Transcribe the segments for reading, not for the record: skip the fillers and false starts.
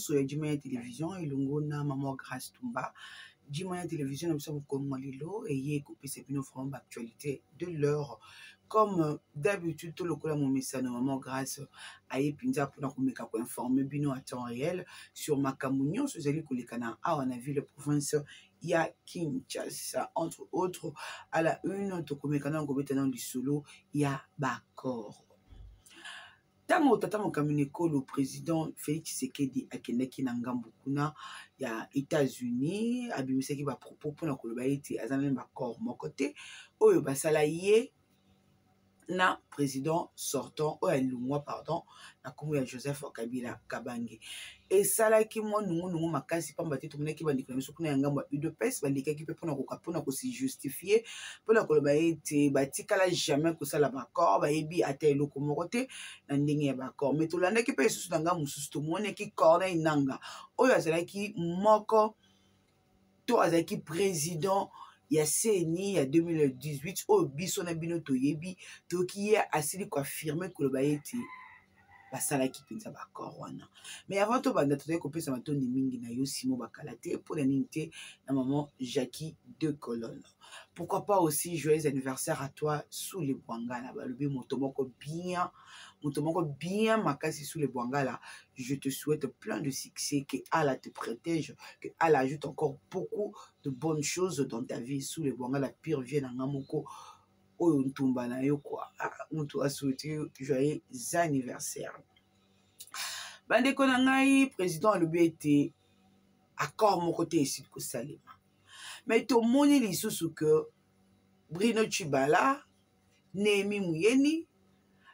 nyonso ya Jimaya Télévision elongo na Maman Grâce Tumba. Jimaya Télévision nous sommes comme Malilo et yé coupé c'est une forme d'actualité de l'heure. Comme d'habitude, tout le coup, mon message de Maman Grâce a épinza pour nous informer bino à temps réel sur Makamounion, sur les Kolikana. Ah, on a vu la province, il y a Kinshasa, entre autres, à la une, Tokomekana, Ngobetana du Solo, il y a Bakor. Tango tata mokamineko le président Félix Tshisekedi akendaki na ngambo kuna ya États-Unis abimisaki ba propos pour na koloba ete azana ba corps moko te oyo basala ye na président sortant oyo pardon na komo ya Joseph Kabila Kabange et salaki mo nungu makasi pamba te tomonaki bandiko na biso kuna ya ngambo ya UDPS bandikaki pe pona ko si justifier pona koloba ete batikala jamais kosala ba corps bayebi ata eloko moko te na ndenge ya ba corps mais tolandaki pe susu na ngambo susu tomonaki Corneille Nangaa oyo azalaki moko to azalaki président ya CENI ya 2018 oyo biso na bino toyebi toki ye asili ko affirmer koloba ete basalaki penza bakor wana mais avant to banda toyei kopesa matondi mingi na yo Simo Bakala te pour la ninte na maman Jackie de Colonne. Pourquoi pas aussi joyeux anniversaire à toi sous les Bwangala balobi motomoko bien makasi sous les Bwangala. Je te souhaite plein de succès, que Allah te protège, que Allah ajoute encore beaucoup de bonnes choses dans ta vie sous les Bwangala pire vienne en amoko oyo ntumba na yo quoi. On a souhaité joyeux anniversaire. Bandeko na ngai président alobi ete accord mon côté ici ko salema. Mais to moni lisusu que Bruno Tshibala Némi Muyeni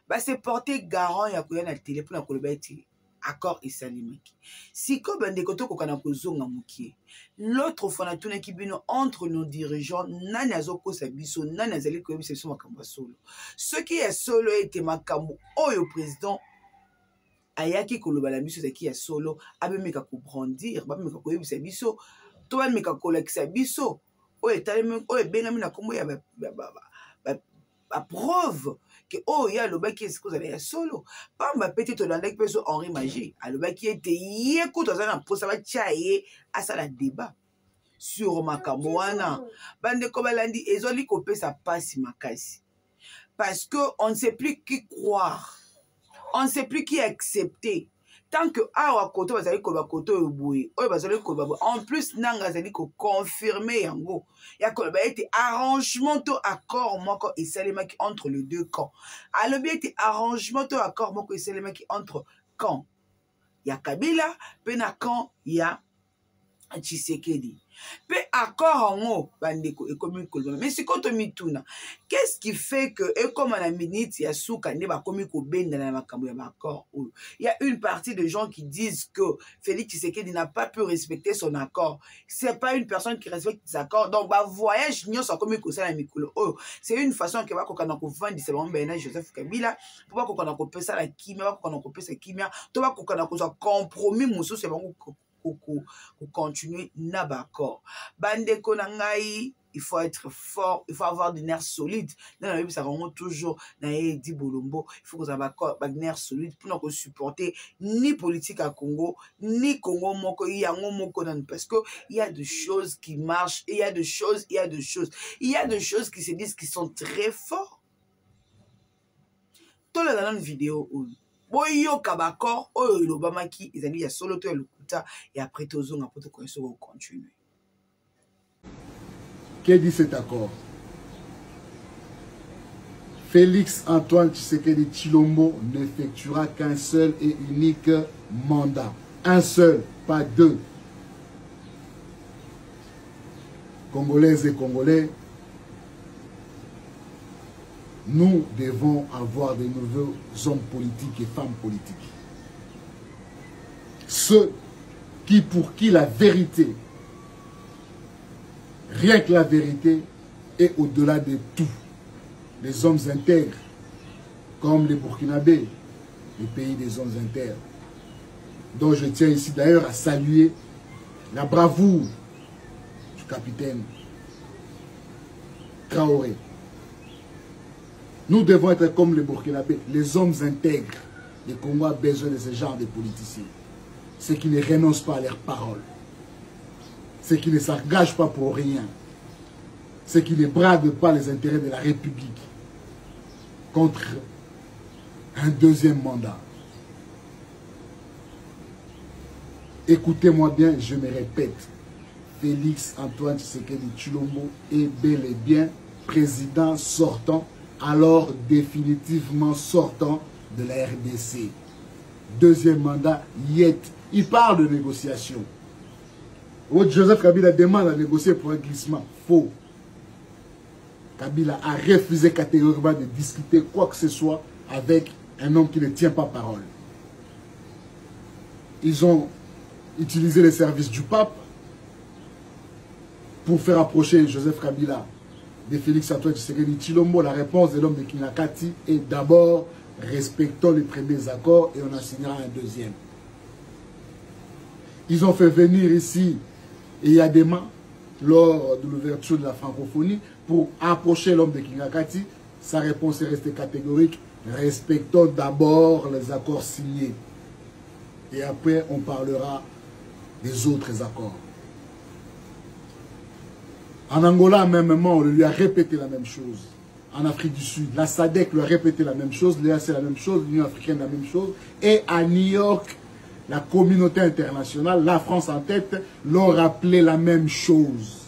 ba se porter garant ya koya na télé pour na koloba ete accord esalimaki. Siko bandeko to kokana kozonga mukie. L'autre fois na tuna kibino entre nos dirigeants nani azokosa biso nani azali koyebisa biso makambo solo. Ce qui est solo était makambo oyo président ayaki koloba la biso zaki ya solo abemeka ko brandir babemeka koyebisa biso to bameka kolakisa biso oyo taleme oyo bengami na kombo ya ba preuve que oh ya lobaki est-ce que vous avez ya solo pamba petit to landaki peso Henri Magie alobaki ete yekuto azana posa ba chaye asala débat sur makambo wana bande ko balandi ezoli kopesa pasi makasi parce que on ne sait plus qui croire, on ne sait plus qui accepter. Tant que awa koto bazali ko ba koto yoboui oyo bazali ko ba en plus nanga zali ko confirmer yango ya ko ba ete arrangement to accord moko esalemaki entre les deux camps alobi ete arrangement to accord moko esalemaki entre camp ya Kabila pe na camp ya Tshisekedi. Pe accord en bandeko ekomi koloma. Mais si koto mituna, qu'est-ce qui fait que et comme à la minute ya souka ne ba komi ko benda na makambo ya accord. Il y a une partie de gens qui disent que Félix Tshisekedi n'a pas pu respecter son accord. C'est pas une personne qui respecte ses accords. Donc ba voyage nyonso komi ko sala mikolo. C'est une façon que ba kokana ko vendre c'est bon ben Joseph Kabila pour ba kokana ko pesa la kimia ba kokana ko pesa kimia to ba kokana ko compromis muso c'est bon pour continuer n'abaccord. Bandeko nangai, il faut être fort, il faut avoir des nerfs solides. Dans la Bible, ça remonte toujours dans dit Bolombo. Il faut que vous ayez des nerfs solides pour ne supporter ni politique à Congo, ni Congo moko, parce que il y a des choses qui marchent, et il y a des choses. Il y a des choses qui se disent qui sont très forts. Tout le dans une vidéo boyo kabakor oyo lobamaki ezali ya solo to ya lukuta et après tozonga poto ko continuer. Que dit cet accord? Félix Antoine Tshisekedi Tshilombo n'effectuera qu'un seul et unique mandat. Un seul, pas deux. Congolaises et Congolais, nous devons avoir de nouveaux hommes politiques et femmes politiques. Ceux pour qui la vérité, rien que la vérité, est au-delà de tout. Les hommes intègres, comme les Burkinabés, les pays des hommes intègres, dont je tiens ici d'ailleurs à saluer la bravoure du capitaine Traoré. Nous devons être comme les Burkinabés, les hommes intègres. Le Congo a besoin de ce genre de politiciens. c'est qu'ils ne renoncent pas à leurs paroles. C'est qu'ils ne s'engagent pas pour rien. C'est qu'ils ne bradent pas les intérêts de la République contre un deuxième mandat. Écoutez-moi bien, je me répète. Félix Antoine Tshisekedi Tshilombo est bel et bien président sortant, alors définitivement sortant de la RDC. Deuxième mandat, Yet. Il parle de négociation. Joseph Kabila demande à négocier pour un glissement. Faux. Kabila a refusé catégoriquement de discuter quoi que ce soit avec un homme qui ne tient pas parole. Ils ont utilisé les services du pape pour faire approcher Joseph Kabila de Félix Antoine Tshisekedi Tshilombo. La réponse de l'homme de Kinakati est d'abord respectons les premiers accords et on en signera un deuxième. Ils ont fait venir ici Eyadema lors de l'ouverture de la francophonie pour approcher l'homme de Kinakati. Sa réponse est restée catégorique. Respectons d'abord les accords signés. Et après, on parlera des autres accords. En Angola, à même moment, on lui a répété la même chose. En Afrique du Sud, la SADC lui a répété la même chose, l'EAC la même chose, l'Union africaine la même chose. Et à New York, la communauté internationale, la France en tête, l'ont rappelé la même chose.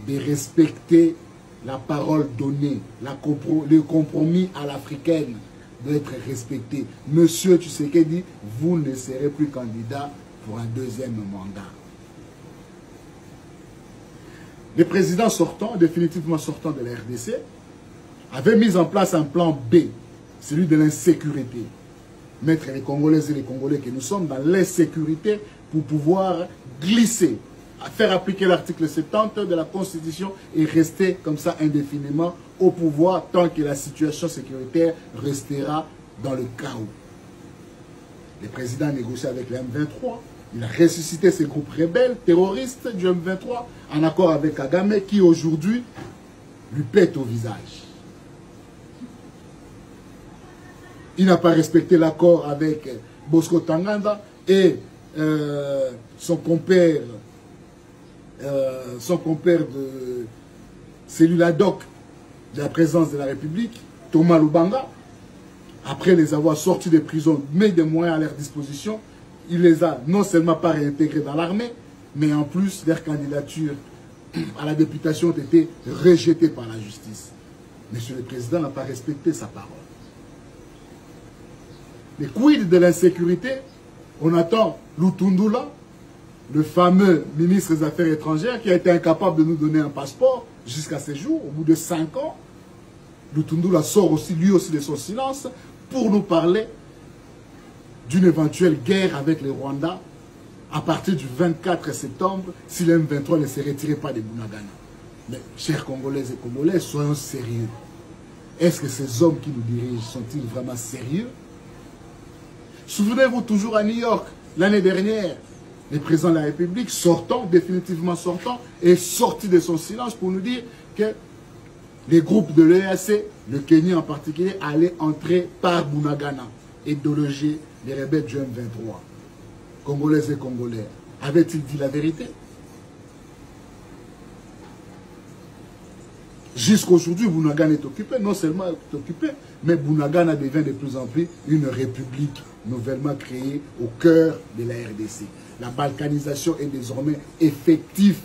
De respecter la parole donnée, le compromis à l'africaine doit être respecté. Monsieur Tshisekedi, vous ne serez plus candidat pour un deuxième mandat. Les présidents sortants, définitivement sortants de la RDC, avaient mis en place un plan B, celui de l'insécurité. Mettre les Congolaises et les Congolais que nous sommes dans l'insécurité pour pouvoir glisser, faire appliquer l'article 70 de la Constitution et rester comme ça indéfiniment au pouvoir tant que la situation sécuritaire restera dans le chaos. Le président a négocié avec le M23. Il a ressuscité ces groupes rebelles, terroristes du M23, en accord avec Kagame, qui aujourd'hui lui pète au visage. Il n'a pas respecté l'accord avec Bosco Tanganda et son compère de cellule ad hoc de la présidence de la République, Thomas Lubanga. Après les avoir sortis des prisons, mis des moyens à leur disposition, il les a non seulement pas réintégrés dans l'armée, mais en plus, leur candidature à la députation ont été rejetées par la justice. Monsieur le Président n'a pas respecté sa parole. Mais quid de l'insécurité? On attend Lutundula, le fameux ministre des Affaires étrangères, qui a été incapable de nous donner un passeport jusqu'à ce jour, au bout de 5 ans. Lutundula sort aussi, lui aussi, de son silence pour nous parler d'une éventuelle guerre avec le Rwanda à partir du 24 septembre si le M23 ne se retirait pas de Bunagana. Mais, chers Congolaises et Congolais, soyons sérieux. Est-ce que ces hommes qui nous dirigent sont-ils vraiment sérieux? Souvenez-vous, toujours à New York, l'année dernière, le président de la République, définitivement sortant, est sorti de son silence pour nous dire que les groupes de l'EAC, le Kenya en particulier, allaient entrer par Bunagana et déloger les rebelles du M23. Congolaises et Congolais, avait-il dit la vérité? Jusqu'aujourd'hui, Bunagana est occupé, non seulement est occupé, mais Bunagana devient de plus en plus une république nouvellement créée au cœur de la RDC. La balkanisation est désormais effective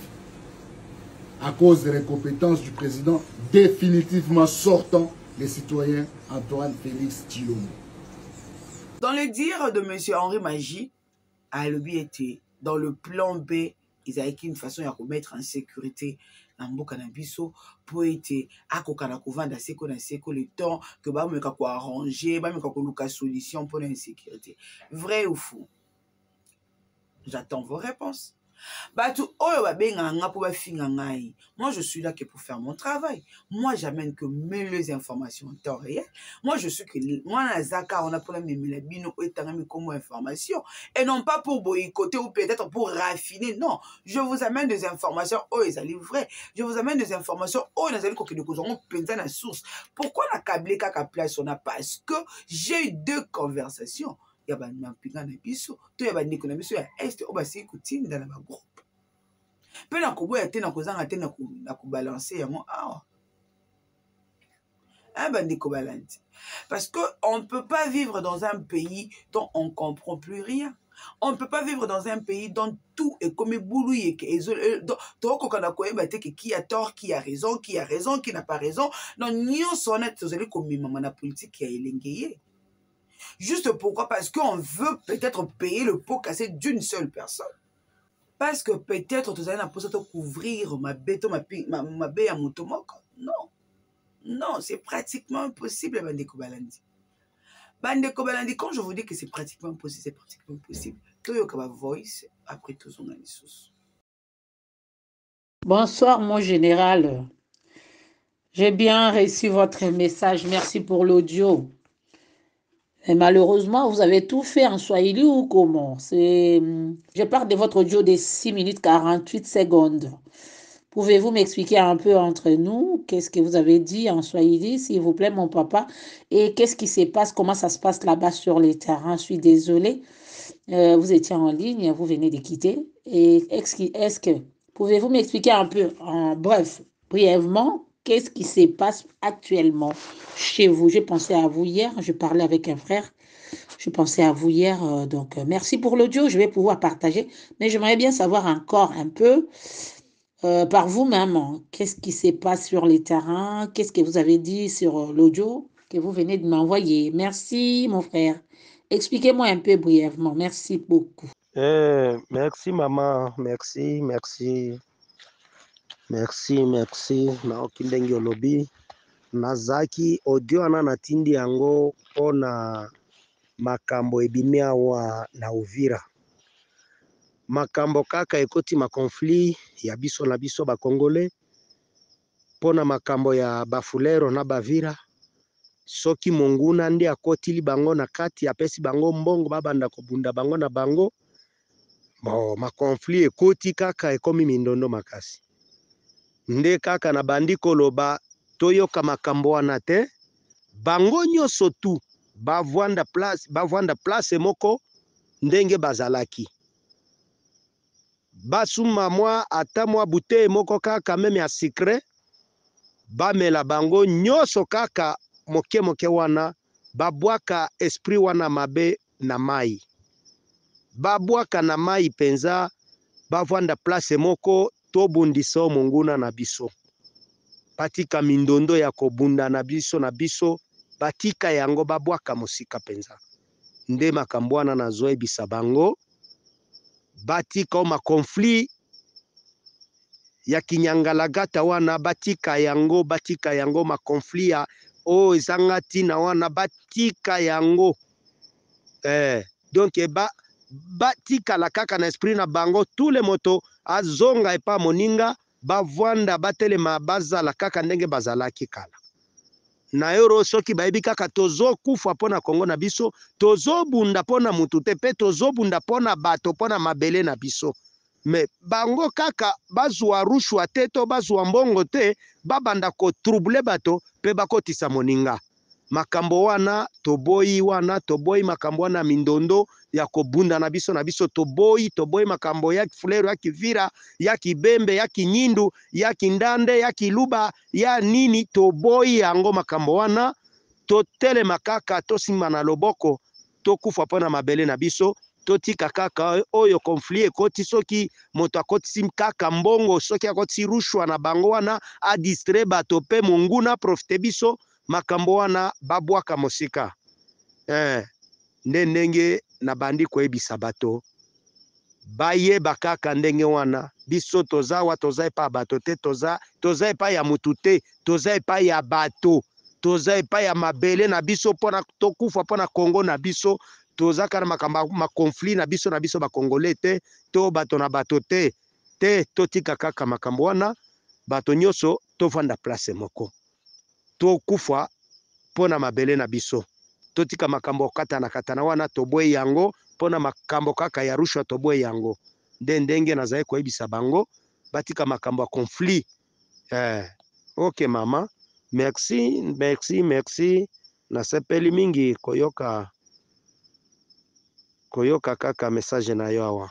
à cause de l'incompétence du président définitivement sortant, les citoyens Antoine Félix Tshilombo. Dans le dire de M. Henri Magie, à l'objet était dans le plan B, ils avaient une façon de remettre en sécurité Namboka Nabiso pour être à Kokanakouvan d'Aseko le temps que Bameka ko arranger, Bameka ko luka solution pour l'insécurité. Vrai ou faux? J'attends vos réponses. Moi, je suis là que pour faire mon travail. Moi, j'amène que les informations en temps réel. Moi, je suis que moi, Zaka, on a pour la bino et comme information. Et non pas pour boycotter ou peut-être pour raffiner. Non, je vous amène des informations. Oh, ils allaient vrai. Je vous amène des informations. Oh, ils allaient que nous avons pensé la source. Pourquoi la câblé caca place on a? Parce que j'ai eu 2 conversations. ya bamampinga na biso to ya bandeko na biso ya este oyo basili kotinda na bagroupe mpe na koboya te na kozanga te na kobalanse yango awa bandeko balandi parce qu'on ne peut pas vivre dans un pays dont on ne comprend plus rien. On ne peut pas vivre dans un pays dont tout est comme boulouillé. Qui a tort, qui a raison, qui n'a pas raison. Non, nous sommes comme maman politique qui a élengayé. Juste pourquoi? Parce qu'on veut peut-être payer le pot cassé d'une seule personne. Parce que peut-être tu as pour couvrir ma bête à motomoko. Non. Non, c'est pratiquement impossible, Bandeko Balandi. Bandeko Balandi, quand je vous dis que c'est pratiquement impossible, c'est pratiquement impossible. Toyoka voice, après tout son analyse. Bonsoir, mon général. J'ai bien reçu votre message. Merci pour l'audio. Et malheureusement, vous avez tout fait en Swahili ou comment? Je parle de votre audio de 6 minutes 48 secondes. Pouvez-vous m'expliquer un peu entre nous qu'est-ce que vous avez dit en Swahili, s'il vous plaît, mon papa? Et qu'est-ce qui se passe? Comment ça se passe là-bas sur les terrains? Je suis désolée. Vous étiez en ligne, vous venez de quitter. Et est-ce que pouvez-vous m'expliquer un peu, en bref, brièvement, qu'est-ce qui se passe actuellement chez vous? J'ai pensé à vous hier, je parlais avec un frère. Je pensais à vous hier, donc merci pour l'audio, je vais pouvoir partager. Mais j'aimerais bien savoir encore un peu par vous-même, qu'est-ce qui se passe sur les terrains? Qu'est-ce que vous avez dit sur l'audio que vous venez de m'envoyer? Merci, mon frère. Expliquez-moi un peu brièvement. Merci beaucoup. Merci, maman. Merci. Naoki ndenge olobi. Nazaki audio ana natindi yango pona makambo ebimi awa na Uvira. Makambo kaka ekoti makonflit ya biso na biso ba Congolais pona makambo ya Bafulero na Bavira. Soki monguna ndi akotili bango na kati apesi bango mbongo babanda kobunda bango na bango. Bon, makonflit ekoti kaka ekomi mindondo makasi. Nde kaka na bandi koloba toyoka makambo wana te. Bango nyonso tu bavwanda place moko ndenge bazalaki. Basuma mwa ata mwa bouteille moko kaka meme ya secret bamela bango nyonso kaka moke wana babwaka esprit wana mabe na mai. Babwaka na mai penza bavwanda place moko tobundisa monguna na biso. Batika mindondo ya kobunda na biso batika yango babwaka mosika penza. Nde makambo wana nazoyebisa bango. Batika ma conflit ya kinyangalagata wana batika yango ma conflit ya ezanga tina wana batika yango. Donc batika la kaka na esprit na bango tous les moto azonga epa moninga bavwanda batelema bazala kaka ndenge bazalaki kala. Na yoro soki bayebi kaka tozo kufa pona Kongo na biso, tozo bunda pona mutu te pe tozo bunda pona bato pona mabele na biso. Me bango kaka bazwa rushwa te to bazwa mbongo te babanda ko trouble bato pe bakotisa moninga. Makambo wana toboyi makambo wana mindondo ya kobunda na biso toboyi makambo ya Fulero ya Kivira ya Kibembe ya Kinyindu ya Kindande ya Kiluba ya nini toboyi yango makambo wana totelema kaka tosimba na loboko tokufa pona mabele na biso totika kaka oyo conflit ekoti soki moto akotisi kaka mbongo soki akotisi rushwa na bango wana a distrait bato pe monguna profite biso makambo wana babwaka mosika. Ndenge na bandi koyebisa bato bayeba kaka ndenge wana biso toza epa bato te toza epa ya mutu te toza epa ya bato toza epa ya mabele na biso pona tokufa pona Kongo na biso toza kana ma conflit na biso ba Congolais te to bato na bato te totika kaka makambo wana bato nyonso tovanda place moko tokufa pona mabele na biso totika makambo katana wana toboye yango pona makambo kaka ya rushwa toboye yango ndenge nazali koyebisa bango batika makambo ya conflit. Ok mama, merci nasepeli mingi koyoka koyoka kaka message na yo awa.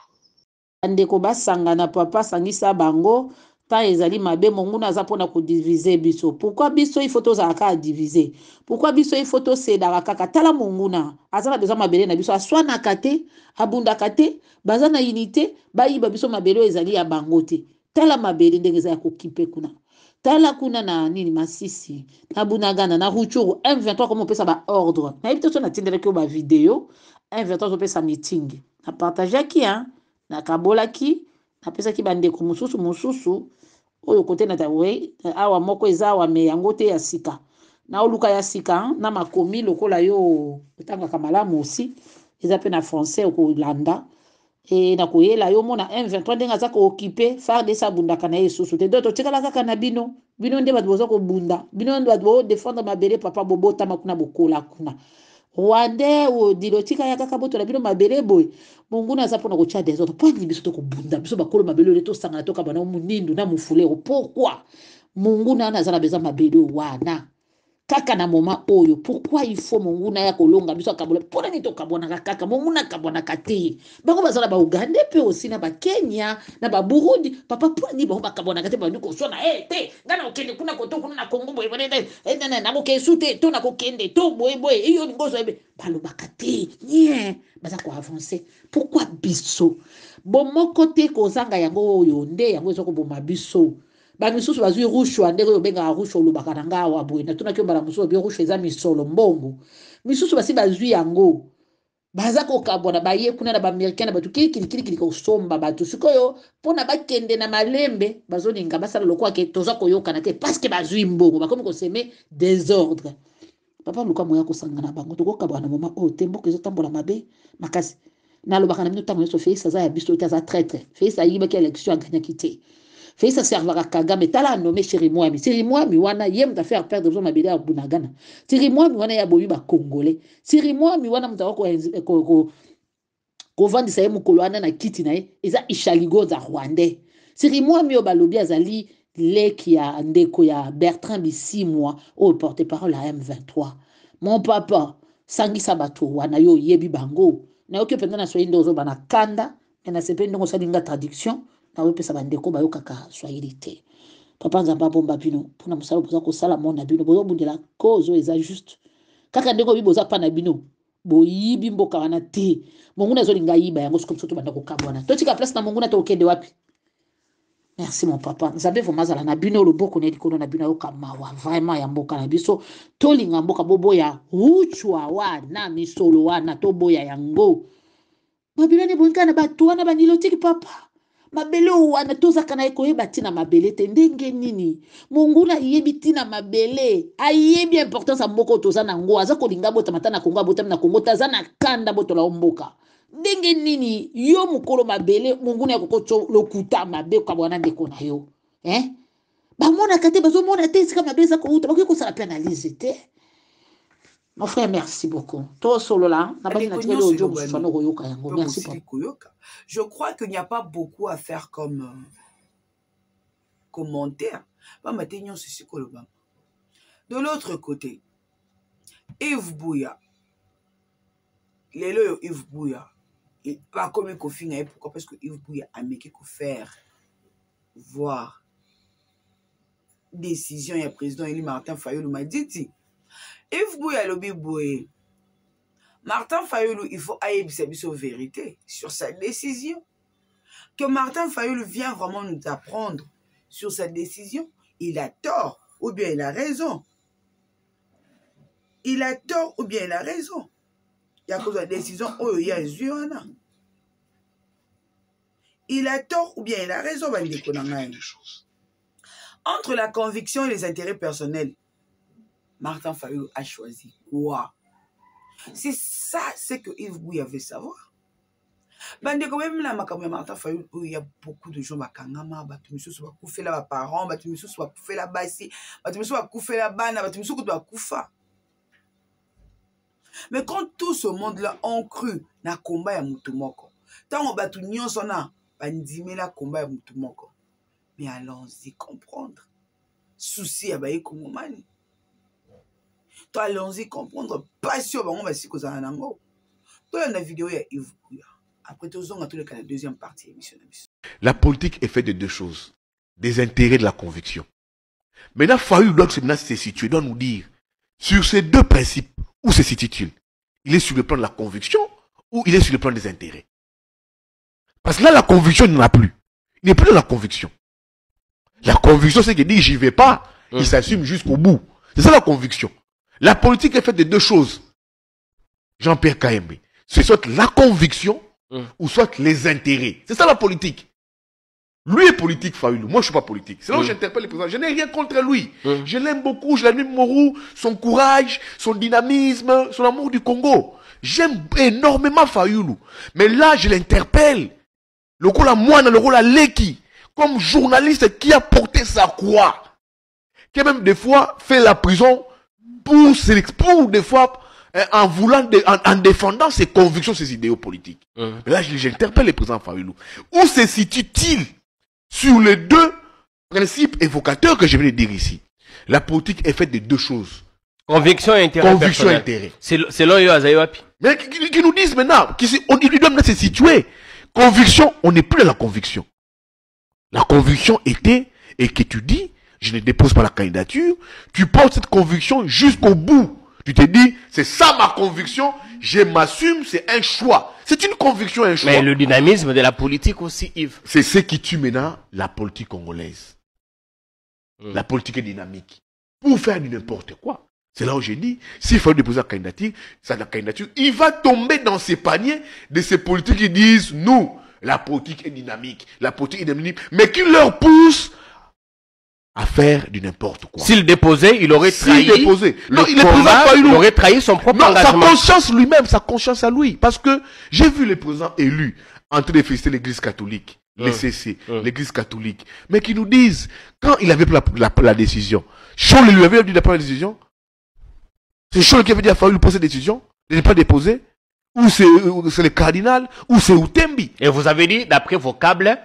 Ndeko basangana papa sangisa bango ta ezali mabe monguna aza pona ko diviser biso. Pourquoi biso il faut tozalaka à diviser? Pourquoi biso il faut tosedaka kaka tala monguna azala besoin mabele na biso aswana kate abunda kate baza na unité bayiba biso mabele ezali ya bango te. Tala mabele ndenge za ko kipe kuna. Tala kuna na nini Masisi na Bunagana na Ruchuru M23 comme on peut ça ba ordre. Na yebito so na tindele ko ba vidéo M23 on peut ça meeting. Na partager ki hein na kabolaki na pesa ki bandeko mususu oyo kote na tawe awa moko eza awa me yango te ya sika na oluka ya sika na makomi lokola yo otanga kamalamu aussi eza pe na français ko landa et na koyela yo mona M23 ndenga za ko occuper farde sa bundaka na yesusu te doto tikala kaka na bino nde bato boza ko bunda bino nde bato bo défendre mabele papa bobota makuna bokola kuna Rwandais ou dilotika ya kaka boto la bino mabele boy monguna za pona ko tia des autres point biso to ko bunda biso bakolo mabele le to sanga to ka bana munindu na mufulero pourquoi monguna na za na beza mabele wana kaka na moment oyo pourquoi il faut monguna ya kolonga biso kabona pona ni to kabona kaka monguna kabona kate bango bazala ba Uganda pe aussi na ba Kenya na ba Burundi papa pona ni bango bakabona kate ba ndiko sona te ngana okende kuna koto kuna na Congo boye na mo kesute to na kokende to boye iyo ngozo ebe balo bakate nie baza ko avancer pourquoi biso bomo côté kozanga yango oyo nde yango ezoko boma biso ba misusu bazui rushwa ndeko yo benga rushwa lubaka na ngawa boye na tuna kyomba la mususu bi rushwa eza misolo mbongo misusu basi bazui yango baza ko kabona baye kuna na ba americain batu kili ko somba batu sikoyo pona bakende na malembe bazoninga basala lokwa ke toza koyoka na te parce que bazui mbongo bakomi ko semer désordre papa luka moya ko sangana bango to ko kabona mama o tembo ke zotambola mabe makasi na lobaka na minuta moyo so Félix za ya biso ta traître Félix ayiba ke élection aganya kité Félix ça servera Kagame tala nommé Chéri Mwami wana yem ta faire perdre besoin mabele à Bunagana Chéri Mwami wana ya boyi ba congolais Chéri Mwami wana mutako ko vandi sa mukolo wana na kiti na ye eza ishaligo za Rwandais Chéri Mwami o balobi azali leki ya ndeko ya Bertrand Bisimwa au porte-parole à M23 mon papa sangisa bato wana yo yebi bango na yoki penda na soyi ndozo bana kanda na sepe ndongo salinga traduction na wepesa bandeko bayokaka swahili te papa nzamba bomba bino pona musala boza kosala mona bino bozo bundela kozo eza juste kaka ndeko biboza pa na bino boyibi mboka wana te monguna zolinga yiba yango sikoto to banda kokabwana totika place na monguna to okende wapi merci mon papa nzambe vraiment zala na bino loboko ne likono na bino yoka mawa vraiment ya mboka na biso tolinga mboka boboya uchwa wana misolo wana toboya yango mabelane bonkana bato wana banilotiki papa mabele wana tozaka na ekoyeba tina mabele te ndenge nini monguna yebi tina mabele ayebi importance ya mboka toza na ngo aza kolinga bota mata na Kongo bota na Kongo taza na kanda botola mboka ndenge nini yo mukolo mabele monguna ya kokoto lokuta mabe kwa bwana ndeko na yo bamona kate bazomona te sika mabe za ko uta bakiko sala pe analyse te. Mon frère, merci beaucoup. Je crois qu'il n'y a pas beaucoup à faire comme commentaire. De l'autre côté, Yves Bouya, Yves Bouya, il va comme un pourquoi? Parce que Yves Bouya a mis qu'il faut faire voir décision et président Élie Martin Fayulu m'a dit. Yves Bouya lobi boye. Martin Fayulu, il faut aïebser la vérité sur sa décision. Que Martin Fayulu vient vraiment nous apprendre sur sa décision. Il a tort ou bien il a raison. Il a tort ou bien il a raison. Il y a cause de la décision. Oh, il y a il a tort ou bien il a raison. Entre la conviction et les intérêts personnels, Martin Fayulu a choisi quoi? C'est ça, c'est que Yves Bouya veut savoir. Même la Martin Fayulu, il y a beaucoup de gens qui ont coupé la parents, qui ont coupé la bassi, qui ont coupé la banane, qui ont coupé. Mais quand tout ce monde-là ont cru na combat ya mutumoko, tant on bat tout nyon sona, bandime la combat ya mutumoko. Mais allons-y comprendre. Souci à baye kongomani. Allons-y comprendre. Pas sûr, on va s'y causer un ango. la vidéo ya Yves Buya. Après tout, on a tous les cas la deuxième partie. La politique est faite de deux choses. Des intérêts et de la conviction. Maintenant, Fayulu doit se situer, doit nous dire, sur ces deux principes, où se situe-t-il? Il est sur le plan de la conviction ou il est sur le plan des intérêts? Parce que là, la conviction, il n'en a plus. Il n'est plus dans la conviction. La conviction, c'est qu'il dit, j'y vais pas. Il s'assume jusqu'au bout. C'est ça la conviction. La politique est faite de deux choses. Jean-Pierre Kayembe. C'est soit la conviction ou soit les intérêts. C'est ça la politique. Lui est politique, Fayulu. Moi, je ne suis pas politique. C'est là où j'interpelle les présidents. Je n'ai rien contre lui. Je l'aime beaucoup. Je l'admire, Morou, son courage, son dynamisme, son amour du Congo. J'aime énormément Fayulu. Mais là, je l'interpelle. Le rôle à Moine, le rôle à Leki. Comme journaliste qui a porté sa croix. Qui a même des fois fait la prison pour des fois, en voulant, en défendant ses convictions, ses idéaux politiques. Mais là, j'interpelle le président Fayulu. Où se situe-t-il sur les deux principes évocateurs que je viens de dire ici? La politique est faite de deux choses. Conviction et intérêt. Conviction et intérêt. Selon Yo Azayoapi. Mais qui nous disent maintenant, il doit se situer. Conviction, on n'est plus dans la conviction. La conviction était, et que tu dis, je ne dépose pas la candidature, tu portes cette conviction jusqu'au bout. Tu te dis, c'est ça ma conviction, je m'assume, c'est un choix. C'est une conviction, un choix. Mais le dynamisme de la politique aussi, Yves. C'est ce qui tue maintenant la politique congolaise. La politique est dynamique. Pour faire du n'importe quoi. C'est là où j'ai dit, s'il faut déposer la candidature, il va tomber dans ces paniers de ces politiques qui disent, nous, la politique est dynamique, la politique est dynamique, mais qui leur pousse à faire du n'importe quoi. S'il déposait, il aurait trahi. S'il déposait. Non, il aurait trahi son propre engagement. Sa conscience lui-même, sa conscience à lui. Parce que j'ai vu les présidents élus en train de féliciter l'église catholique, les CC, l'église catholique, mais qui nous disent, quand il avait pris la décision, Cholle lui avait dit de prendre la décision, c'est Cholle qui avait dit à Fayulu de poser cette décision, de ne pas déposer, ou c'est le cardinal, ou c'est Outembi. Et vous avez dit, d'après vos câbles,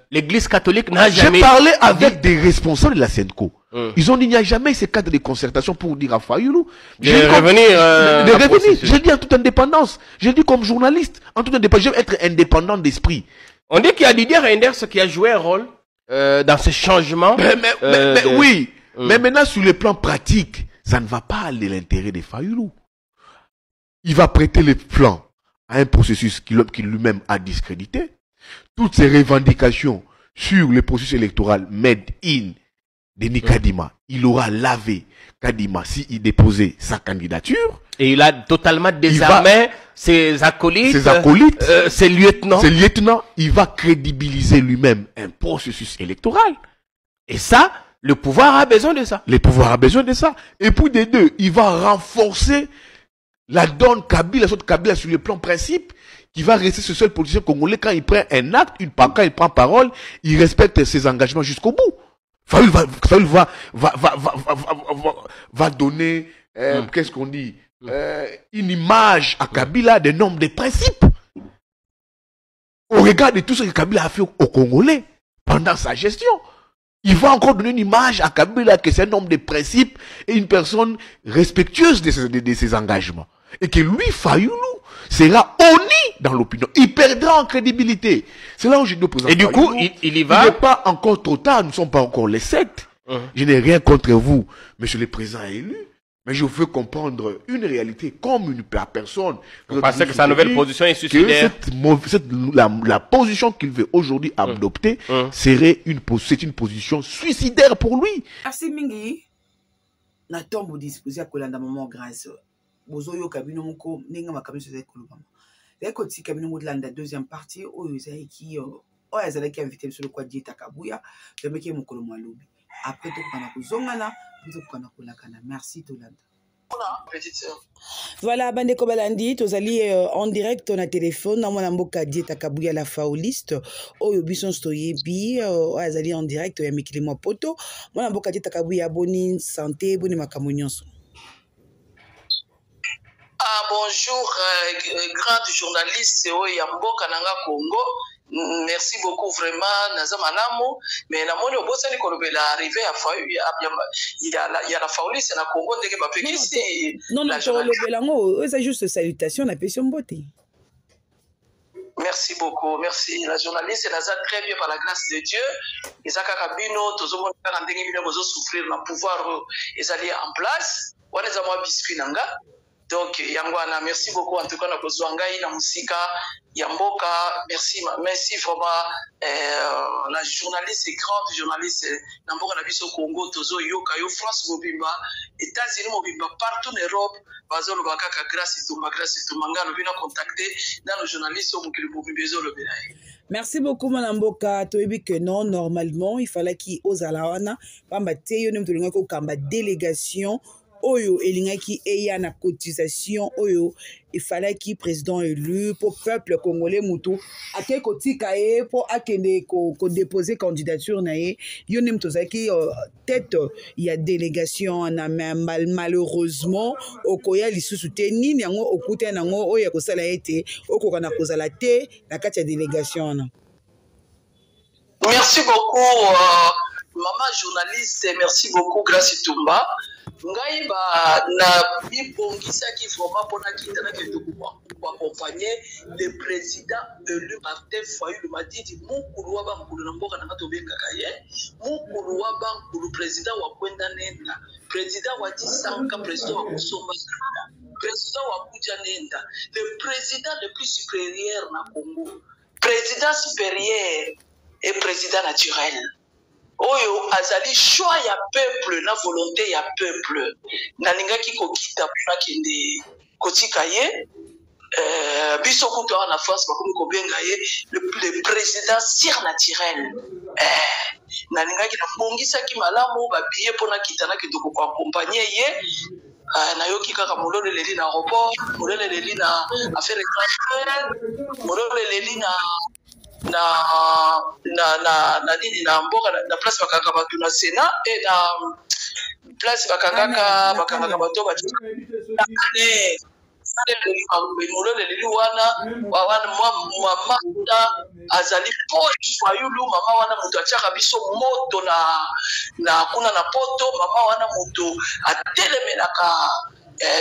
l'église catholique n'a jamais... J'ai parlé avec des responsables de la SENCO. Ils ont dit, il n'y a jamais ces cadres de concertation pour dire à Fayulu de revenir. J'ai dit en toute indépendance. J'ai dit comme journaliste, en toute indépendance, je vais être indépendant d'esprit. On dit qu'il y a Didier Reinders qui a joué un rôle dans ce changement. Oui, mais maintenant sur le plan pratique, ça ne va pas de l'intérêt de Fayulu. Il va prêter les plans à un processus qu'il lui-même a discrédité. Toutes ces revendications sur le processus électoral made in Denis Kadima, il aura lavé Kadima s'il déposait sa candidature. Et il a totalement désarmé ses acolytes, ses lieutenants. Ses lieutenants, il va crédibiliser lui-même un processus électoral. Et ça, le pouvoir a besoin de ça. Le pouvoir a besoin de ça. Et puis des deux, il va renforcer la donne Kabila, sur le plan principe, qui va rester ce seul politicien congolais quand il prend un acte, quand il prend parole, il respecte ses engagements jusqu'au bout. Fayulu va donner, qu'est-ce qu'on dit, une image à Kabila des normes, des principes. Au regard de tout ce que Kabila a fait aux Congolais pendant sa gestion. Il va encore donner une image à Kabila que c'est un homme de principes et une personne respectueuse de ses engagements. Et que lui, Fayulu, sera honni dans l'opinion. Il perdra en crédibilité. C'est là où je dois présenter. Et du coup, il y va. Il n'est pas encore trop tard, nous ne sommes pas encore les 7. Je n'ai rien contre vous, monsieur le président élu. Mais je veux comprendre une réalité comme une personne. Vous pensez que sa nouvelle position est suicidaire? La position qu'il veut aujourd'hui adopter serait une position suicidaire pour lui. Merci Mingi. Na tombe disposé à Kolanda maman grâce. Bozoyo kabino moko ninga makabino c'est kolobama. Les côtés kabino modlanda deuxième partie oyo ezali ki oyo ezali ki invité sur le quoi Dieta Kabuya, je meki mokolo malobi. Après tout kana kozongana, tout kana kolakana. Merci Tolanda. Voilà, bande kobalandi, tozali en direct na téléphone na mwana mboka Dieta Kabuya la faoliste oyo bison stoyebi azali en direct ya mikili mwa poto mwana mboka Dieta Kabuya boni santé boni makambo nyonso. Bonjour, grande journaliste Yamboka Nanga Congo. merci beaucoup vraiment naza malamu mais na moni obosani kolobela arrivé à Fayu il y a la Fauliste na Congo ndenge bapekisi non kolobela ngo c'est juste salutation na pession mbote. Merci beaucoup, merci. La journaliste naza très bien par la grâce de Dieu. Ezaka kabino tozomona kaka ndenge bino bozo souffrir na pouvoir ezali en place. Wana za mwa biscuit nanga. Donc yangwana merci beaucoup en tout cas na kozwa ngai na musika ya mboka. Merci vraiment la journaliste grande journaliste na mboka na biso Congo tozo yoka yo France mobimba États-Unis mobimba partout en Europe bazo lo bakaka grâce to manga no bina contacter dans le journaliste au mokili mobimba zo lo bina. Merci beaucoup Manamboka. Tu as dit que non, normalement, il fallait qu'il ose à la wana. Pamba te yo nem tolunga ko kamba délégation. Oyo elingaki eya na cotisation oyo il fallait qu'il président élu pour peuple congolais mutu ake kotika e pour akende ko déposer candidature na ye yo nem tozaki tête il y a délégation na malheureusement okoya lisusu te nini yango okuta nango oyo ko sala ete okoka na kozala te na kati ya délégation na. Merci beaucoup maman journaliste, merci beaucoup Grace Tumba. Ngai ba na bibongisa ki vraiment pona kitana ke pour accompagner le président élu Martin Fayulu Madidi mukulu wa bankulu na mboka na ngato benga kaye mukulu wa bankulu président wa kwenda nenda président wa Tisanka président wa Kusomba président wa Kuja nenda le président le plus supérieur na Congo président supérieur et président naturel. Oyo azali choix ya peuple na volonté ya peuple na ningaki kokita puna kende kotika ye biso kuto na France bakomi ko benga ye le président surnaturel na ningaki na bongisa ki malamu ba billet pona kitana ke doko ko accompagner ye na yoki kaka molole leli na aéroport molole leli na affaire étrangère molole leli na nini na mboka na place bakanga batu na Sénat et na place bakanga bato ba molole leli wana mama azali Fayulu mama wana mutu atiaka biso moto na kuna na poto mama wana mutu atelemelaka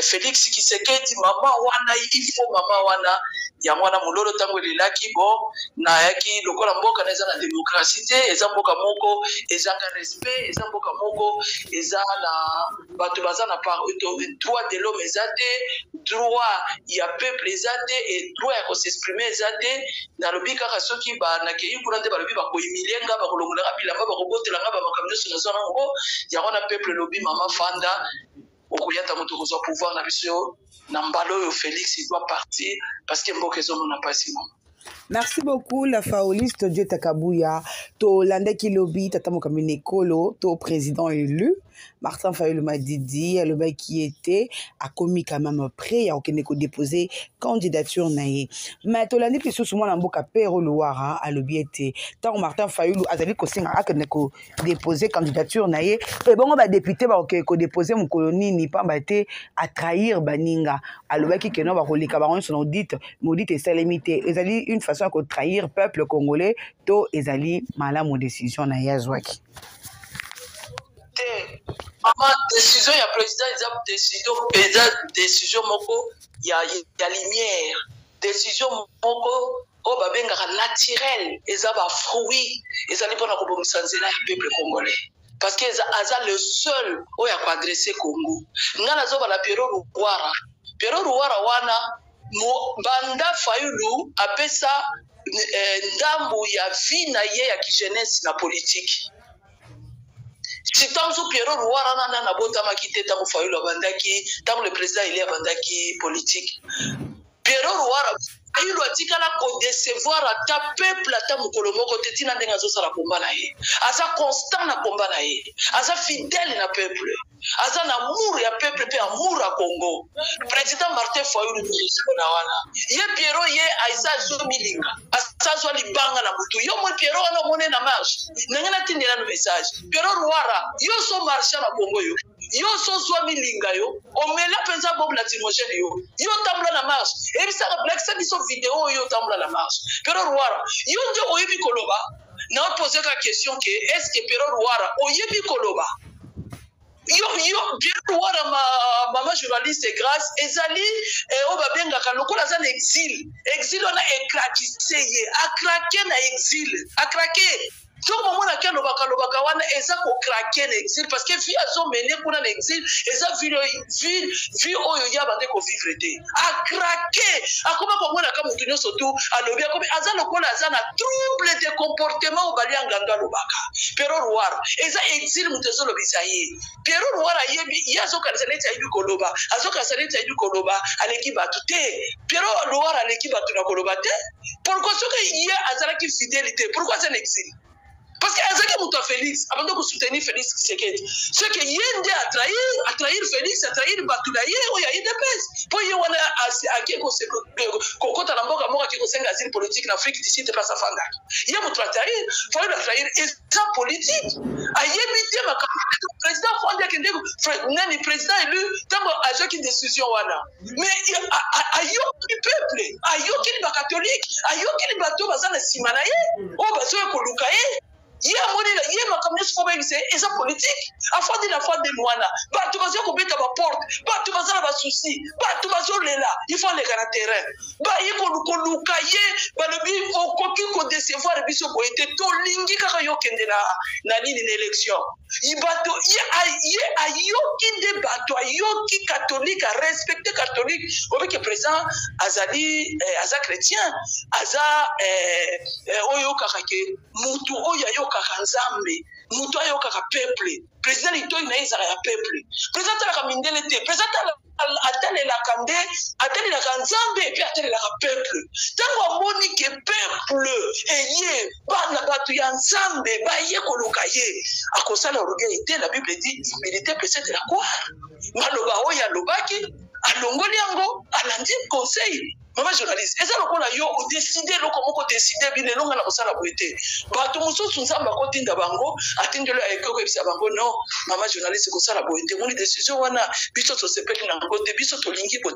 Félix Tshisekedi mama wana ifo mama wana ya mwana mulolo tango lelaki bon na yaki lokola mboka na eza na démocratie te eza mboka moko ezanga respect eza mboka moko eza na bato baza na droit de l'homme eza te droit ya peuple eza te et droit ya s'exprimer eza te na lobi kaka soki ba na kei kuna te ba lobi ba ko imilenga ba kolongola bilamba ba kobotela nga ba makamyo na zona ngo ya wana peuple lobi mama fanda okuyata moto kozwa pouvoir na biso na mbalo yo Félix il doit partir parce que mboka ezo mona pasi mama. Merci beaucoup la Faoliste Dieu Takabuya to landaki lobby tata mokamine kolo to président élu Martin Fayulu Madidi le mec qui était a commis quand même prêt à aucun ko déposer candidature naé mais to landi piso souvent na mboka Pero Loara a lobby était tant Martin Fayulu azali ko singa akene ko déposer candidature naé et bon ba député ba ko déposer mon colonie ni pas baté à trahir baninga a le mec qui non ba ko lika ba son audit maudit et salimité ezali une façon de trahir peuple congolais to ezali malamu décision na yazwaki maman décision ya président décision moko ya lumière décision moko o babengaka naturel eza ba fruit ezali pona ko bomisa nzela ya peuple congolais parce que aza le seul o ya ko adresser Congo ngana zo bala Pierrot Ruwara wana banda Fayulu apesa ndambu ya vie na ye ya jeunesse na politique si tanzo Pierrot Ruwara na bota makite tango Fayulu abandaki tango le président il est abandaki politique Pierrot Ruwara Fayulu atikala ko décevoir ata peuple ata mokolo moko te tina ndenga zo sala komba na ye aza constant na komba na ye aza fidèle na peuple aza na amour ya peuple pe amour à Congo président Martin Fayulu na wana ye Pierrot ye aisa zo milinga asa zo libanga na mutu yo mo Pierrot wana mone na marche nangana tindela no message Pierrot Ruwara yo so marche na Congo yo yo so so milinga yo omela penza bombe lacrymogène yo tambula na marche et ça black ça biso vidéo yo tambula na marche pero Rwara yo ndio oyebi koloba na poser la question que est-ce que pero Rwara oyebi koloba yo bien Rwara mama journaliste grâce ezali o babengaka lokola za exil on a éclaté a craqué na exil a craqué. Donc, moment là, quand on va wana eza ko craquer l'exil parce que vie azo mené pour l'exil eza vie oyo ya bande ko vivre té a craquer akoma ko mona ka mutunyo surtout alobi akobi aza lokola aza na trouble de comportement au bali nganga lobaka pero Rwara eza exil mutezo lobisa ye pero Rwara yebi yazo kanzeleta yibi koloba azo kanzeleta yibi koloba aleki batute pero Rwara aleki batu na koloba té pourquoi ce que hier azala ki fidélité pourquoi c'est l'exil. Parce que Azaki Mouta Félix, avant de soutenir Félix Tshisekedi, ce que Yende a trahir Félix, a trahir Batulaye, il y a eu des pèses. Pour y avoir à qui qu'on a l'amboka mora qui conseille l'asile politique en Afrique d'ici de pas sa fanga. Il y a Mouta trahir, faut le trahir et ça politique. A yébité ma président Fondé qui n'est président élu tant Azaki décision wana. Mais a yo qui peuple, a yo qui est catholique, a yo qui est bateau bazana simanaye, o bazo ko lukaye. Il y a ma communauté fobaïsée et ça politique. Afin de la foi de Moana, pas tout vas-y qu'on bête à ma porte, pas tout vas-y à ma souci, pas tout vas-y là, il faut les caractères. Bah il faut nous cailler, bah le but au coquille qu'on décevoir le biso pour être tout lingi kakayo kende na ligne d'élection. Il bateau, il a yoki de bateau, yoki catholique, à respecter catholique, au que présent azali aza chrétien, aza oyo kakake mutu oyo yo kakanzambe mutu ayo kaka peuple président itoi na izara ya peuple président la mindele te président atele la kande atele la kanzambe et puis atele la peuple tango moni ke peuple eye bana batu ya nzambe ba ye koluka ye akosala orgueil la Bible dit humilité précède la gloire maloba oya lobaki alongoli yango alandi conseil. Maman journaliste, est-ce que yo o décider lo comment décider bien longa na kosala boete. Ba to mususu nzamba ko tinda bango, atindelo ekoko ebisa bango non, maman journaliste kosala boete. Moni décision wana biso to sepeli na ngote biso to lingi bo.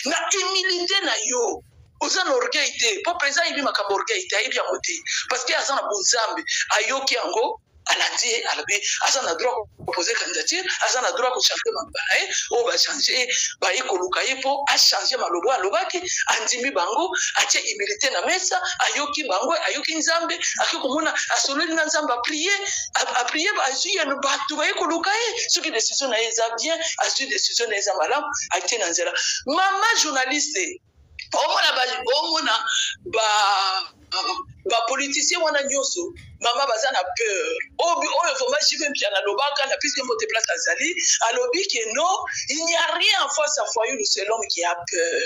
Na humilité na yo. Ozana orgueil te, po président ibi makambo orgueil te, ibi amote. Parce que azana bonzambe, ayoki yango alandi alabi azana droit proposer candidature azana droit ko changer mabaya o ba changer ba ikoluka yepo a changer malobo alobaki andimi bango atie humilité na mesa ayoki bango ayoki nzambe akikomona asololi na nzambe a prier ba azuye no batu ba ikoluka ye ce qui décision na eza bien azu décision na eza malam atie na nzela mama journaliste omona ba politicien wana nyoso mama baza na peur oyo vraiment jibe mpiana lobaka na puisque mbote place azali alobi que non il n'y a rien en face à Fayulu c'est l'homme qui a peur.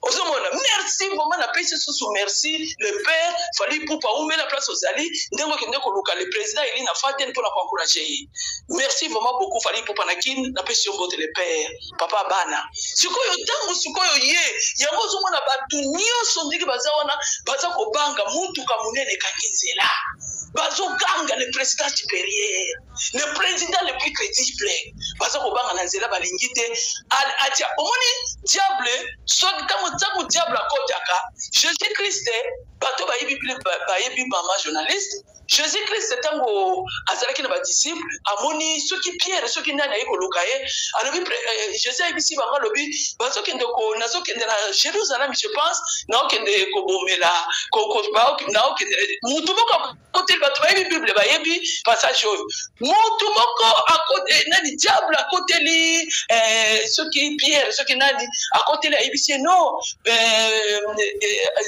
Merci, vraiment, la paix, merci. Le père, fallait pour pas oumer la place aux alliés. Le président, il n'a pas pour l'encourager. Merci vraiment beaucoup, fallait pour Panakin, la paix sur le père, papa Bana. Ce qu'on y a, ce qu'on y a, il y a un moment où on a son dit que Bazawana, Bazako Banga, Moutou Kamouné, et Kakizela. Bazoganga, le président supérieur, le président le plus crédible. Bazako Banga, Nanzela, Balingite, Adia, Omoni, diable, soit comme diable à Kotaka, Jésus-Christ, bateau bayebi mama journaliste, Jésus-Christ est un azalaki na ba disciple, amoni ceux qui Pierre, ceux qui nana eko lokaye, alobi Jésus ici banga lobi, bazo kende ko nazo kende na Jérusalem je pense, na okende ko bomela, ko ba na okende mutu moko côté bato bayebi Bible bayebi passage oyo. Mutu moko à côté nani diable à côté li ceux qui Pierre, ceux qui nani à côté la ici non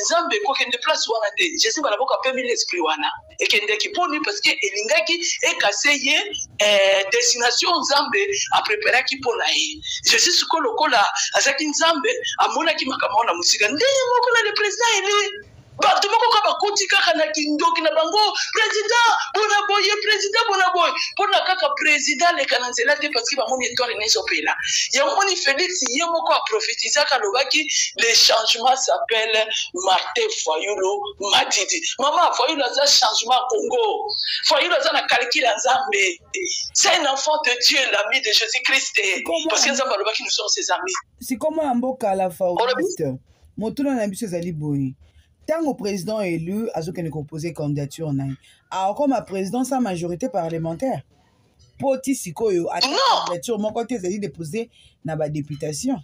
Zambe ko kende place wana te. Jésus bala boka pe mi l'esprit wana. Et kende ki poni parce que elingaki e kaseye destination Zambe a préparer ki pona ye. Jésus suko lokola azaki Zambe amona ki makamona musika. Ndé moko na le président ele bato moko ka bakoti kaka na kindoki na bango président bonaboye mpona kaka président leka na nzela te parce que bamoni étoile na ezopela yango moni Félix ye moko aprophétisaka alobaki le changement s'appelle Martin Fayulu Madidi. Maman Fayulu aza changement à Congo, Fayulu aza na calcul à Nzambe, c'est un enfant de Dieu, l'ami de Jésus-Christ, parce que Nzambe alobaki nous sommes ses amis. C'est comment un mboka la favorite motuna na biso ezali boye tango président élu azokende composer candidature na alors comme un président sans majorité parlementaire poti sikoyo a candidature moko te ezali déposé na ba députation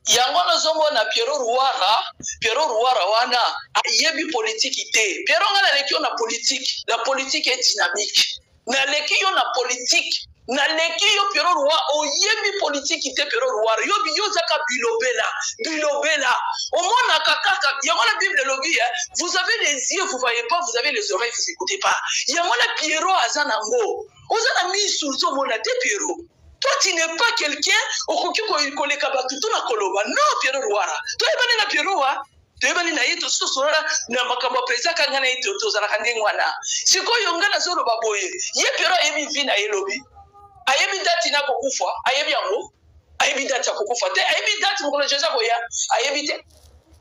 yango nazomona Pierrot Ruara wana ayebi politique te Pierrot ngana leki yo na politique la politique est dynamique na leki yo na politique na leki yo Pierrot Ruara oyebi politique te Pierrot Ruara yo zaka bilobela au moins kaka yango la Bible lobi vous avez les yeux vous voyez pas vous avez les oreilles vous écoutez pas yango la Pierrot azanango ozana misu zo mona te Pierrot. Toi, tu n'es pas quelqu'un au qui connaît Kabatuto na Koloba. Non, Pierrot Ruara. Toi, tu es na Pierrot, tu es na yito sosora na makambo presa kanga na yito tozala kandengwana. Siko yonga na zolo baboye. Ye Pierrot ebi vina elobi. Ayebi dati na kokufa, ayebi yango. Ayebi dati ya kokufa te, ayebi dati mokolo Jeza koya. Ayebi te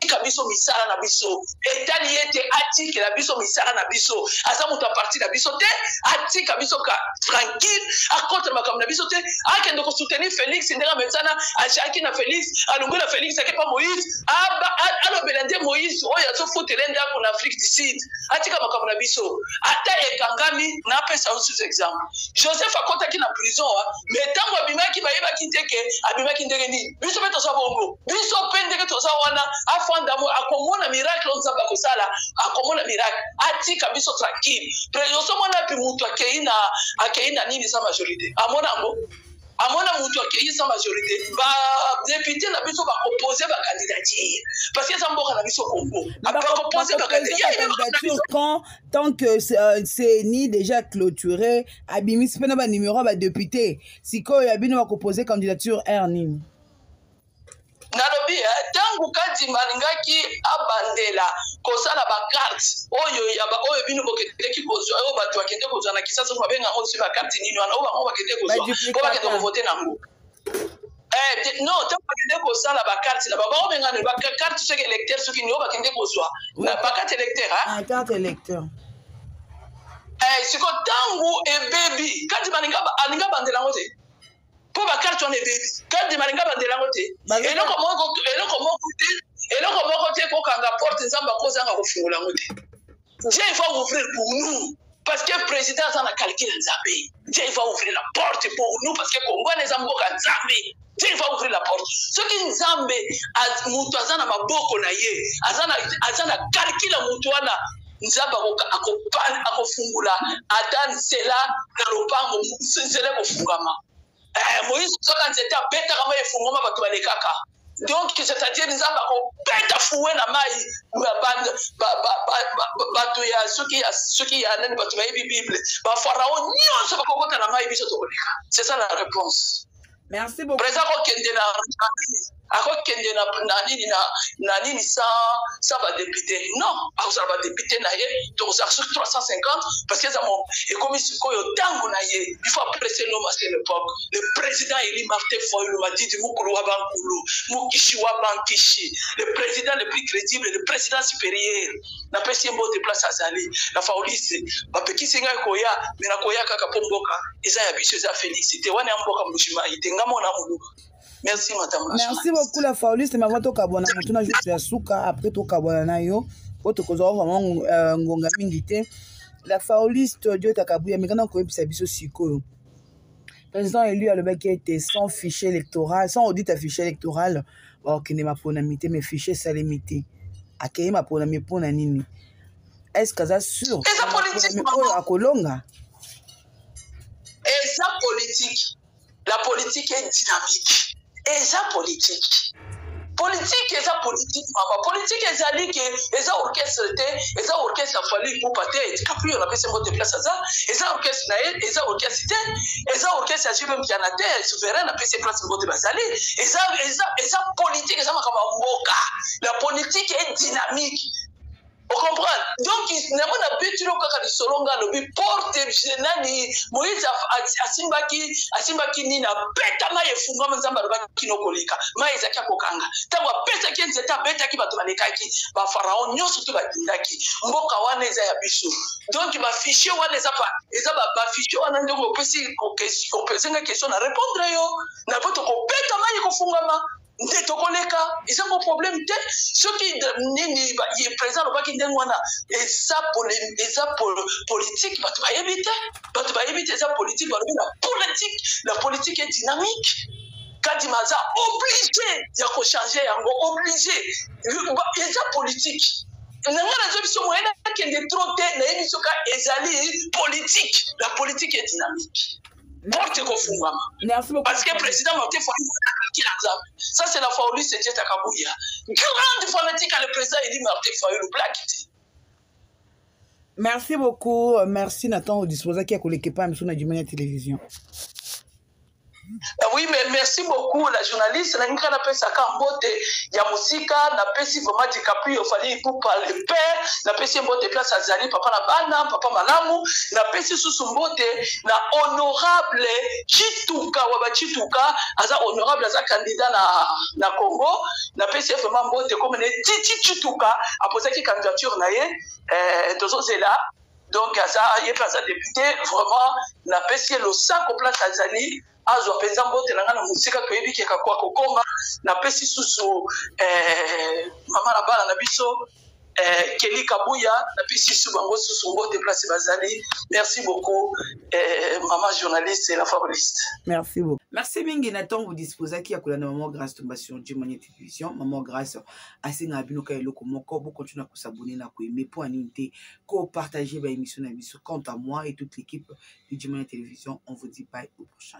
kabiso misala na biso etali ete atiki na biso misala na biso aza mutu a parti na biso te atika biso ka tranquille akote makambo na biso te akende ko soutenir Félix ndenge metsana achaki na Félix alongola Félix akepa Moïse alobela nde Moïse oyo azofutela ndako na Afrique du Sud atika makambo na biso ata ekangami na pesa sous exemple Joseph akotaki na prison mais tango abimaki bayebaki teke abimaki ndenge ni biso pe toza bongo biso pe ndenge toza wana akomona miracle nzamba kosala akomona miracle atika biso tranquille président mona pi mutu akeina nini sa majorité amona mutu akeyi sa majorité ba député na biso ba proposer ba candidature parce que ça mboka na biso Congo ba proposer ba candidature tant que c'est ni déjà clôturé abimis pena ba numéro ba député siko ya bino ba proposer candidature nini nalobi tangu kadi malingaki abandela kosala ba carte oyo bino bokendeki kozwa oyo bato bakende kozwa na kisasa ko babenga ngo ba carte nini wana oyo bakende kozwa po bakende ko voter nango non tangu bakende kosala ba carte na baba obenga ba carte ce électeur soki ni oyo bakende kozwa na ba carte électeur carte électeur siko tangu ebebi kadi malinga bandela ngo te pour ba carte on est baby carte malinga bandela ngote eloko moko te ko kanga porte nzamba ko zanga ko fungula ngote Dieu il va ouvrir pour nous parce que président ça na calcul nzambe Dieu il va ouvrir la porte pour nous parce que Congo les amboka nzambe Dieu il va ouvrir la porte ce qui nzambe mutu azana maboko na ye azana calcul mutu wana nzamba akofungula ata nsela na lopango nsela kofungama Moïse soka nzete abeta kama efungoma bato balekaka donc c'est-à-dire nzamba ko beta foué na mai bato ya soki ya nani bato bayebi Bible ba pharaon nyonso bakokota na mai biso tokoleka c'est ça la réponse. Merci beaucoup. Président kokende na nini sans ba député non akozala ba député na ye tokozala sur 350 parce que ça mon ekomisi koyo tango na ye il faut apprécier l'homme à cette époque le président Eli Martin Fayulu Madidi mukulu wa bankulu mukishi wa bankishi le président le plus crédible le président supérieur na pesi mbo de place azali la fauliste ba pekisi ngai koya mais na koya kaka pomboka eza ya biso eza félicité wana mboka mushima itenga mona mulu. Merci madame. Merci beaucoup la fauliste mais avant to kabona mutuna juste ya suka après to kabona na yo po to kozo vraiment ngonga mingi te la fauliste Dieu takabuya mekana ko yebisa biso sikoyo président élu alobaki était sans fichier électoral sans audit à fichier électoral ok ne maponamité mais fichier salimité akeye maponami pona nini est-ce que ça sûr eza politique akolonga eza politique la politique est dynamique eza politique politique eza politique mama politique ezali ke eza orchestre te eza orchestre afali pour pate DiCaprio na pese mbote place aza eza orchestre na ye eza orchestre te eza orchestre ajibe mpiana te souverain na pese place mbote bazali eza politique eza makama mboka la politique est dynamique. On comprend. Donc, il n'y a pas de petit local qui solonga le porte nani Moïse asimbaki ni na beta ma yefunga manzamba ba kinokolika ma ezaki kokanga tango beta ki nzeta beta ki bato balekaki ba pharaon nyoso to badindaki mboka wana eza ya biso donc ba fichier wana eza ba fichier wana ndongo opesi question na répondre yo na poto ko beta ma yekofungama nde tokoleka eza mo problème te soki nini ye président lobaki ndenge wana eza politique bato bayebi te eza politique balobi la politique est dynamique kadi maza obligé ya kochanger yango obligé eza politique nanga nazo biso moyena kende trop te nayebi soka ezali politique la politique est dynamique. Merci beaucoup. Parce que le président Martin Fayulu qui l'a. Ça, c'est la Faouli, c'est Dieu Takabouya. Grande fanatique à le président Eli Martin Fayulu, black. Merci beaucoup. Merci Nathan au disposé qui a collé pas sur la télévision. Oui, mais merci beaucoup la journaliste. Na nka na pesa kambote ya musika na pesi vraiment DiCaprio fallait pour parler père na pesi mbote place azali papa na bana papa malamu na pesi susumbote na honorable Chituka waba Chituka aza honorable aza candidat na Congo na pesi vraiment mbote comme ne Titi Chituka a posé qui candidature na ye dozo zela donc aza yeka député vraiment na pesi le 100 place azali azwa penza mbote na ngana musika toyebi ke kakwa kokoma na pesi susu mama na bala na biso Kelly Kabuya na pesi susu bango susu mbote place bazali. Merci beaucoup maman journaliste et la favoriste. Merci beaucoup. Merci mingi Nathan vous disposez qui a kola na maman grâce tombation Jimani télévision maman grâce asinga binoka eloko moko vous continuez à s'abonner na ko aimer pour anité ko partager ba émission na biso quant à moi et toute l'équipe de Jimani télévision on vous dit bye au prochain.